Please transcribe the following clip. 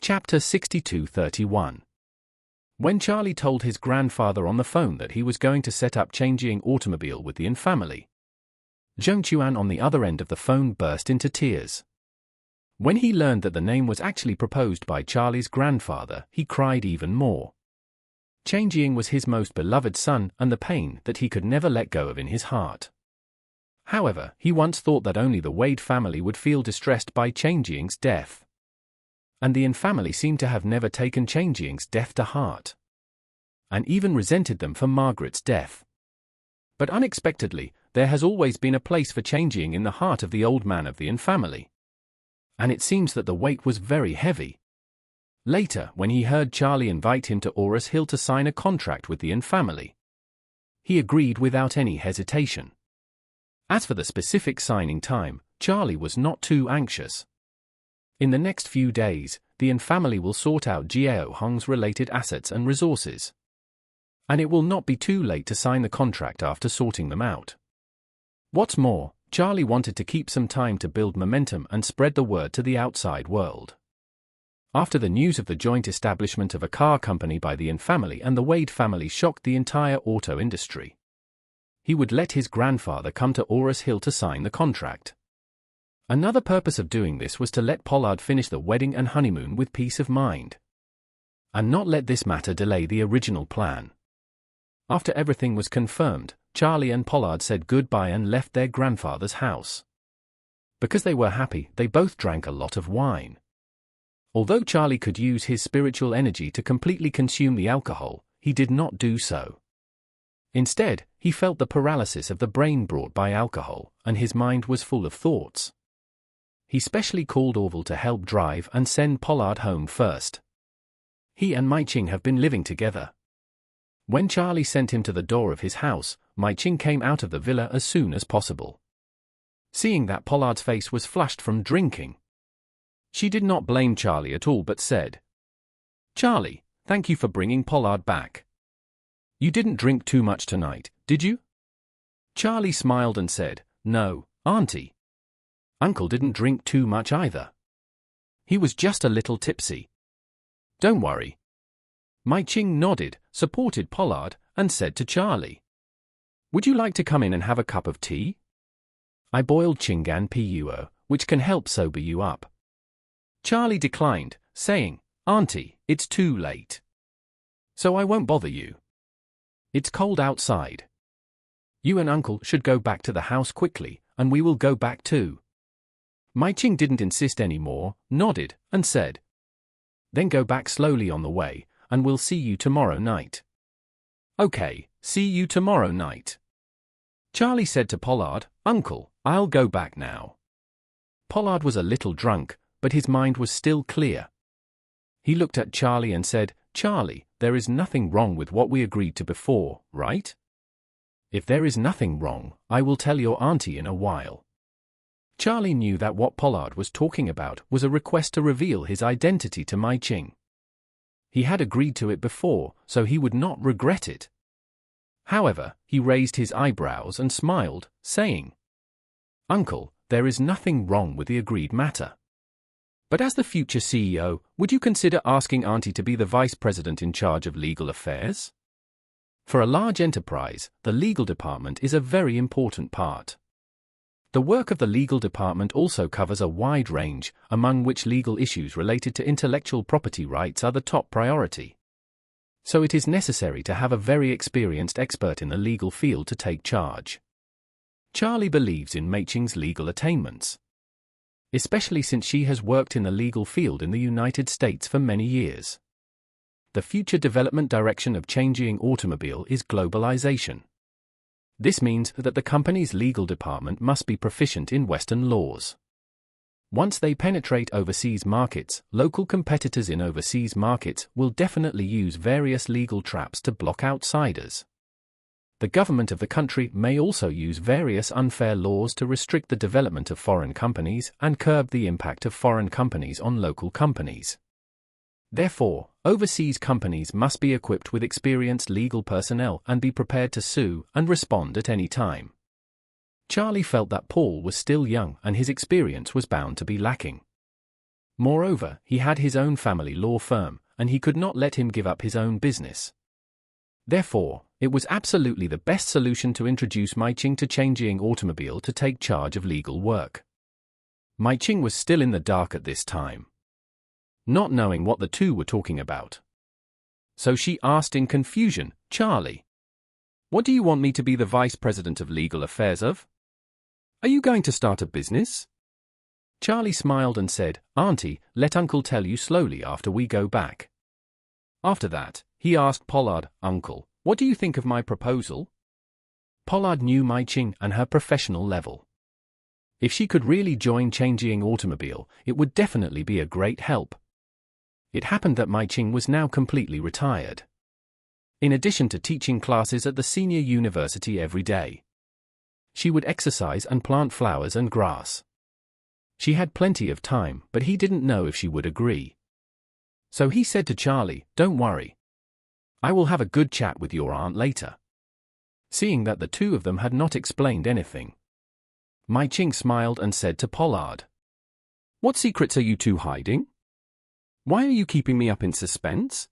Chapter 62:31. When Charlie told his grandfather on the phone that he was going to set up Changjing Automobile with the Yin family, Zheng Chuan on the other end of the phone burst into tears. When he learned that the name was actually proposed by Charlie's grandfather, he cried even more. Changjing was his most beloved son and the pain that he could never let go of in his heart. However, he once thought that only the Wade family would feel distressed by Changjing's death. And the Yin family seemed to have never taken Changjing's death to heart, and even resented them for Margaret's death. But unexpectedly, there has always been a place for Changjing in the heart of the old man of the Yin family. And it seems that the weight was very heavy. Later, when he heard Charlie invite him to Oris Hill to sign a contract with the Yin family, he agreed without any hesitation. As for the specific signing time, Charlie was not too anxious. In the next few days, the Yin family will sort out Jiao Hong's related assets and resources. And it will not be too late to sign the contract after sorting them out. What's more, Charlie wanted to keep some time to build momentum and spread the word to the outside world. After the news of the joint establishment of a car company by the Yin family and the Wade family shocked the entire auto industry, he would let his grandfather come to Oris Hill to sign the contract. Another purpose of doing this was to let Pollard finish the wedding and honeymoon with peace of mind, and not let this matter delay the original plan. After everything was confirmed, Charlie and Pollard said goodbye and left their grandfather's house. Because they were happy, they both drank a lot of wine. Although Charlie could use his spiritual energy to completely consume the alcohol, he did not do so. Instead, he felt the paralysis of the brain brought by alcohol, and his mind was full of thoughts. He specially called Orville to help drive and send Pollard home first. He and Mai Ching have been living together. When Charlie sent him to the door of his house, Mai Ching came out of the villa as soon as possible. Seeing that Pollard's face was flushed from drinking, she did not blame Charlie at all but said, "Charlie, thank you for bringing Pollard back. You didn't drink too much tonight, did you?" Charlie smiled and said, "No, Auntie. Uncle didn't drink too much either. He was just a little tipsy. Don't worry." Mai Ching nodded, supported Pollard, and said to Charlie, "Would you like to come in and have a cup of tea? I boiled Chingan Puo, which can help sober you up." Charlie declined, saying, "Auntie, it's too late. So I won't bother you. It's cold outside. You and Uncle should go back to the house quickly, and we will go back too." Mai Ching didn't insist anymore, nodded, and said, "Then go back slowly on the way, and we'll see you tomorrow night." "Okay, see you tomorrow night." Charlie said to Pollard, "Uncle, I'll go back now." Pollard was a little drunk, but his mind was still clear. He looked at Charlie and said, "Charlie, there is nothing wrong with what we agreed to before, right? If there is nothing wrong, I will tell your auntie in a while." Charlie knew that what Pollard was talking about was a request to reveal his identity to Mai Ching. He had agreed to it before, so he would not regret it. However, he raised his eyebrows and smiled, saying, "Uncle, there is nothing wrong with the agreed matter. But as the future CEO, would you consider asking Auntie to be the vice president in charge of legal affairs? For a large enterprise, the legal department is a very important part. The work of the legal department also covers a wide range, among which legal issues related to intellectual property rights are the top priority. So it is necessary to have a very experienced expert in the legal field to take charge." Charlie believes in Mai Ching's legal attainments, especially since she has worked in the legal field in the United States for many years. The future development direction of Changjing Automobile is globalization. This means that the company's legal department must be proficient in Western laws. Once they penetrate overseas markets, local competitors in overseas markets will definitely use various legal traps to block outsiders. The government of the country may also use various unfair laws to restrict the development of foreign companies and curb the impact of foreign companies on local companies. Therefore, overseas companies must be equipped with experienced legal personnel and be prepared to sue and respond at any time. Charlie felt that Paul was still young and his experience was bound to be lacking. Moreover, he had his own family law firm, and he could not let him give up his own business. Therefore, it was absolutely the best solution to introduce Mai Ching to Changjiang Automobile to take charge of legal work. Mai Ching was still in the dark at this time, not knowing what the two were talking about. So she asked in confusion, "Charlie, what do you want me to be the vice president of legal affairs of? Are you going to start a business?" Charlie smiled and said, "Auntie, let Uncle tell you slowly after we go back." After that, he asked Pollard, "Uncle, what do you think of my proposal?" Pollard knew Mai Ching and her professional level. If she could really join Changjiang Automobile, it would definitely be a great help. It happened that Mai Ching was now completely retired. In addition to teaching classes at the senior university every day, she would exercise and plant flowers and grass. She had plenty of time, but he didn't know if she would agree. So he said to Charlie, "Don't worry. I will have a good chat with your aunt later." Seeing that the two of them had not explained anything, Mai Ching smiled and said to Pollard, "What secrets are you two hiding? Why are you keeping me up in suspense?"